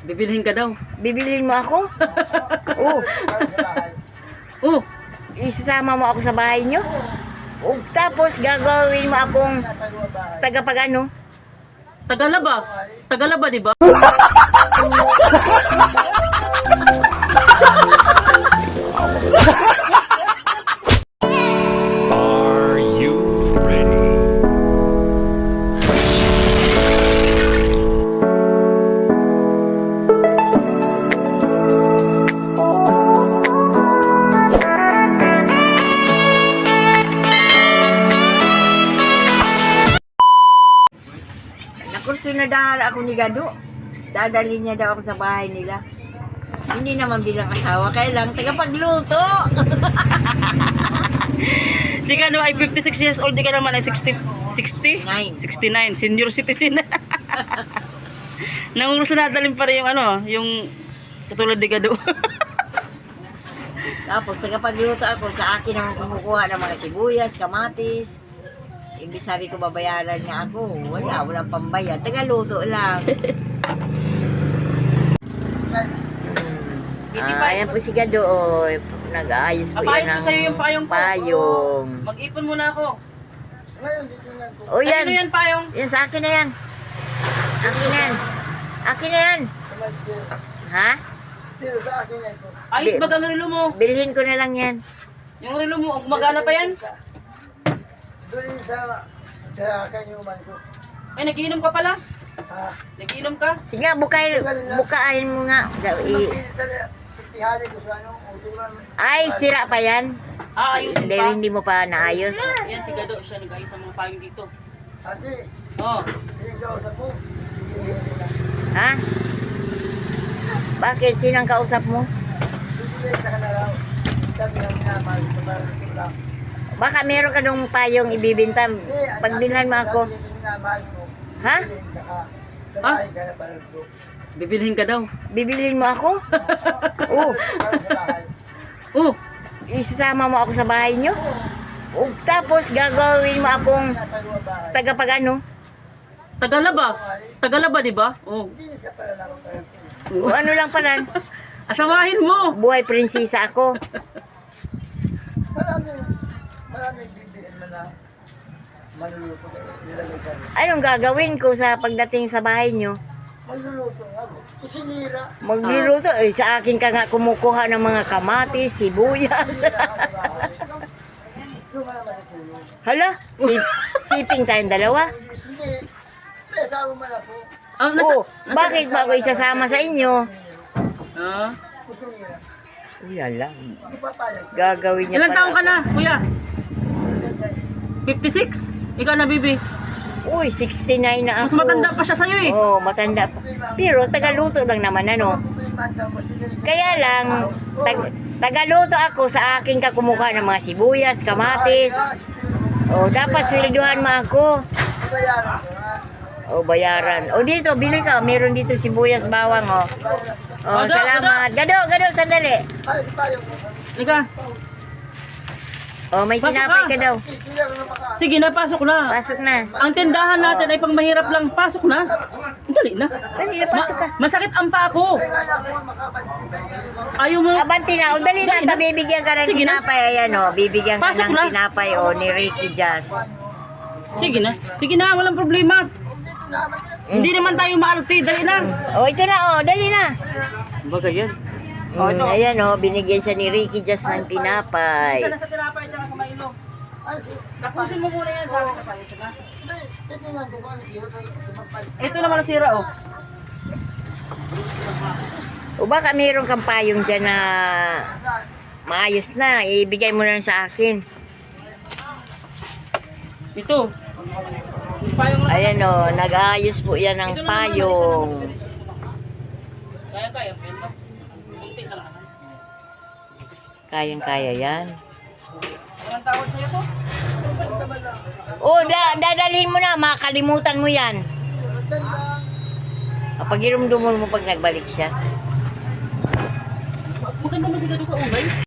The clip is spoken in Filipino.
Bibilhin ka daw. Bibilhin mo ako? Oo. Oh, Isasama mo ako sa bahay nyo? O, tapos gagawin mo akong tagapag-ano? Tagalaba. Tagalaba, di ba? Are you ready? Nakurso na dahil ako ni Gado. Dadalhin niya daw ako sa bahay nila. Hindi naman bilang asawa, kaya lang tagapagluto. Si Kano ay 56 years old, di ka naman ay 60, 60? Nine. 69, senior citizen. Nangurusa na dalhin pa rin yung ano, yung katulad ni Gado. Tapos tagapagluto ako, sa akin naman kumukuha ng mga sibuyas, kamatis. Ibig sabi ko babayaran niya ako. Walang pambayad. Tagaluto lang. Ayan po si Gado. Oh. Nag-aayos po Apayos yan ko sa'yo yung payong ko. payong. Mag-ipon muna ako. O yan. Ano yan, payong? Yan sa akin na yan. Akin na yan. Akin na yan. Ha? Ayos ba ang relo mo? Bilhin ko na lang yan. Yung relo mo, gumagana pa yan? Ay, nagiinom ka pala? Nagiinom ka? Sige, bukain mo nga. Ay, sira pa yan. Ayusin Hindi, pa. hindi mo pa naayos. Yan si Gado, siya nag-ayos ng mga payong dito. Oh. Ha? Bakit? Sino ang kausap mo? Baka meron ka nung payong ibibinta. Pagbilhan mo ako. Ha? Ah? Bibilhin ka daw. Bibilhin mo ako? Oo. Oh, Isasama mo ako sa bahay nyo? O, tapos gagawin mo akong tagapag-ano? Tagalaba. Tagalaba, di ba? Oh. O, ano lang pala? Asamahin mo. Buhay prinsesa ako. Maraming bibilin mo na maluluto nilagay ka rin. Anong gagawin ko sa pagdating sa bahay nyo? Maluluto nga mo. Kusinira. Magluluto. Eh, sa akin ka nga kumukuha ng mga kamatis, sibuyas. Yung mga matutulog. Hala, siping tayong dalawa. Hindi. May asawa mo na po. Oh, Oo, bakit ba ako isasama sa inyo? Ah. Kusinira. Uy, ala. Hindi papayag. Gagawin niya Ilang pala taong ka ako. na, kuya? 56? Ikaw na, bibi. Uy, 69 na Mas ako. matanda pa siya sa'yo eh. Oo, matanda pa. Pero tagaluto lang naman ano. Kaya lang, tagaluto ako sa akin ka kumukuha ng mga sibuyas, kamatis. O, dapat sweldohan mo ako. Bayaran ko ha. O, bayaran. O, dito, bili ka. Meron dito sibuyas, bawang, o. O, Gado, salamat. Gado, sandali. Ay, payo ko. Ika, O, may Pasok tinapay ka. ka daw. Sila ko na maka. sige na, pasok na. Pasok na. Ang tindahan natin ay pang mahirap lang. Pasok na. Dali na. Dali na, pasok ka. Masakit ang pa ako. Kaya nga ako makapag-ibig. Ayaw mo. Abanti na. O, dali na. Dali na. Bibigyan ka ng Sige na. tinapay. Ayan, o. Bibigyan ka Pasok ng na. tinapay, o, ni Ricky Jazz. Sige na. Sige na, walang problema. Hindi naman tayo maarte. Dali na. O, ito na, o. Dali na. Bagay yan. Ayan, o. Binigyan siya ni Ricky Jazz ng tinapay. Siya na sa tinapay at sa mailo. Tapusin mo muna yan sa akin. Kapayos na. Hindi, titingnan ko kung ano yun. Ito naman ang sira oh. O baka mayroon kang payong dyan na maayos na. Ibigay mo na lang sa akin. Ito. Payong lang. Ayan o, nag-aayos po yan ng Ito na naman, payong. Kaya. Kunti na lang. Kayang-kaya yan. Anong tawag sa'yo to? O, dadalhin mo na. Makalimutan mo yan. Kapag irumdumon mo pag nagbalik siya. Maganda man siguro ka ulay.